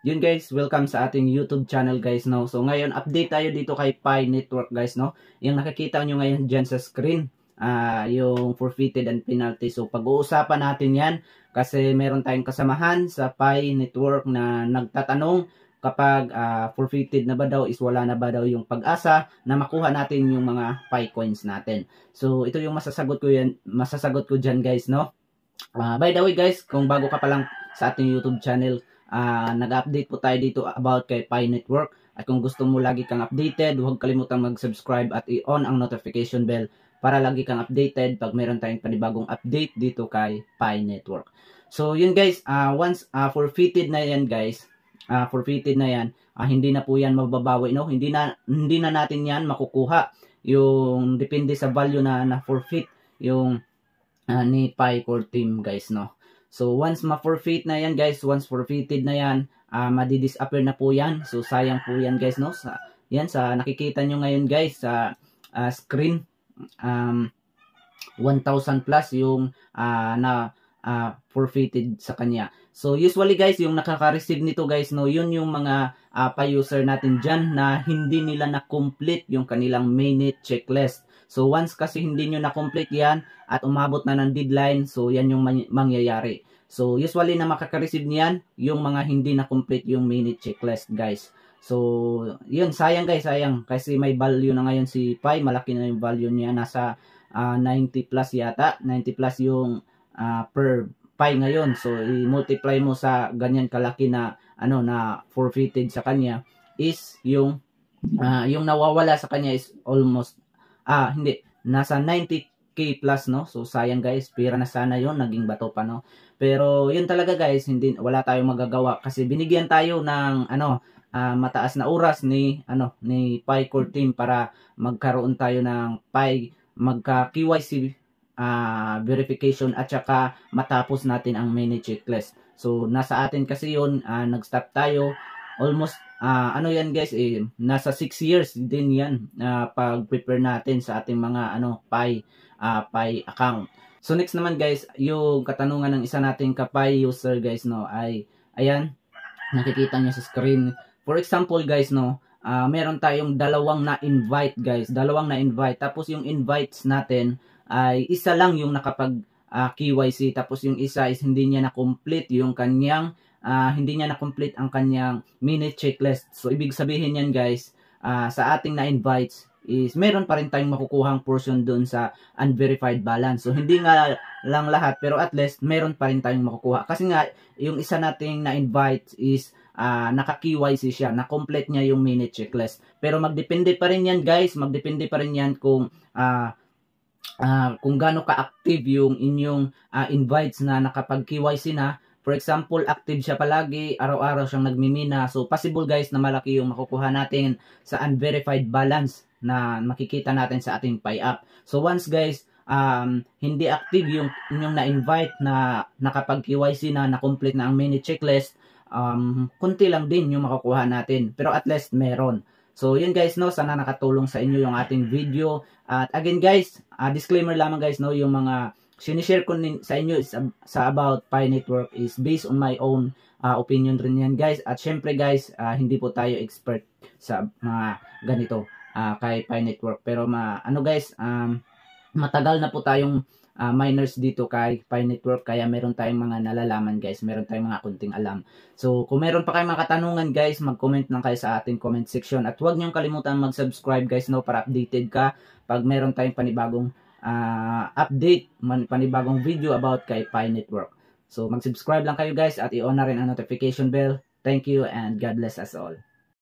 Yun guys, welcome sa ating YouTube channel guys, no. So ngayon update tayo dito kay Pi Network guys, no. Yung nakikita nyo ngayon dyan sa screen, yung forfeited and penalty. So pag-uusapan natin yan kasi meron tayong kasamahan sa Pi Network na nagtatanong kapag forfeited na ba daw is wala na ba daw yung pag-asa na makuha natin yung mga Pi coins natin. So ito yung masasagot ko dyan guys, no. By the way guys, kung bago ka pa lang sa ating YouTube channel, nag-update po tayo dito about kay Pi Network. At kung gusto mo lagi kang updated, huwag kalimutang mag-subscribe at i-on ang notification bell para lagi kang updated pag meron tayong panibagong update dito kay Pi Network. So yun guys, once forfeited na yan guys, hindi na po yan mababawi, no? Hindi na natin yan makukuha. Yung depende sa value na forfeit yung ni Pi Core Team guys, no? So, once ma-forfeit na yan guys, once forfeited na yan, madi-disappear na po yan. So, sayang po yan guys, no? Yan, sa nakikita nyo ngayon guys, sa screen, 1,000 plus yung forfeited sa kanya. So, usually guys, yung nakaka-receive nito guys, no, yun yung mga pa-user natin dyan na hindi nila na-complete yung kanilang minute checklist. So, once kasi hindi nyo na-complete yan at umabot na ng deadline, so yan yung mangyayari. So, usually na makaka-receive niyan, yung mga hindi na-complete yung minute checklist, guys. So, yun, sayang guys, sayang. Kasi may value na ngayon si Pi, malaki na yung value niya, nasa 90 plus yata. 90 plus yung per Pi ngayon. So, i-multiply mo sa ganyan kalaki na, na forfeited sa kanya, is yung nawawala sa kanya is almost hindi, nasa 90k plus, no? So sayang guys, pira na sana yon, naging bato pa, no? Pero yun talaga guys, wala tayong magagawa kasi binigyan tayo ng mataas na oras ni Pi Core Team para magkaroon tayo ng Pi, magka KYC verification at saka matapos natin ang mini checklist. So nasa atin kasi yun, nag-stop tayo almost yan guys, nasa 6 years din yan pag-prepare natin sa ating mga Pi account. So next naman guys, yung katanungan ng isa nating ka-Pi user guys, no, ay ayan, nakikita nyo sa screen. For example guys, no, meron tayong dalawang na-invite guys, tapos yung invites natin ay isa lang yung nakapag KYC, tapos yung isa is hindi niya na-complete yung kanyang hindi niya na-complete ang kanyang minute checklist. So, ibig sabihin yan guys, sa ating na-invites is meron pa rin tayong makukuhang portion doon sa unverified balance. So, hindi nga lang lahat, pero at least meron pa rin tayong makukuha. Kasi nga, yung isa nating na-invite is naka-KYC siya, na-complete niya yung minute checklist. Pero magdepende pa rin yan guys, magdepende pa rin yan kung gaano ka-active yung inyong invites na nakapag-KYC na. For example, active siya palagi, araw-araw siyang nagmimina. So, possible guys na malaki yung makukuha natin sa unverified balance na makikita natin sa ating Pi app. So, once guys, hindi active yung inyong na-invite na nakapag-KYC na, na-complete na ang mini checklist, kunti lang din yung makukuha natin. Pero at least meron. So, yun guys, no, sana nakatulong sa inyo yung ating video. At again guys, disclaimer lamang guys, no, yung mga sinishare ko sa inyo sa about Pi Network is based on my own opinion rin yan guys. At syempre guys, hindi po tayo expert sa mga ganito kay Pi Network. Pero guys, matagal na po tayong miners dito kay Pi Network, kaya meron tayong mga nalalaman guys, meron tayong mga kunting alam. So kung meron pa kayong mga katanungan guys, mag-comment lang kayo sa ating comment section. At huwag niyong kalimutan mag-subscribe guys, no, para updated ka pag meron tayong panibagong update, panibagong video about kay Pi Network. So mag-subscribe lang kayo guys at i-on na rin ang notification bell. Thank you and God bless us all.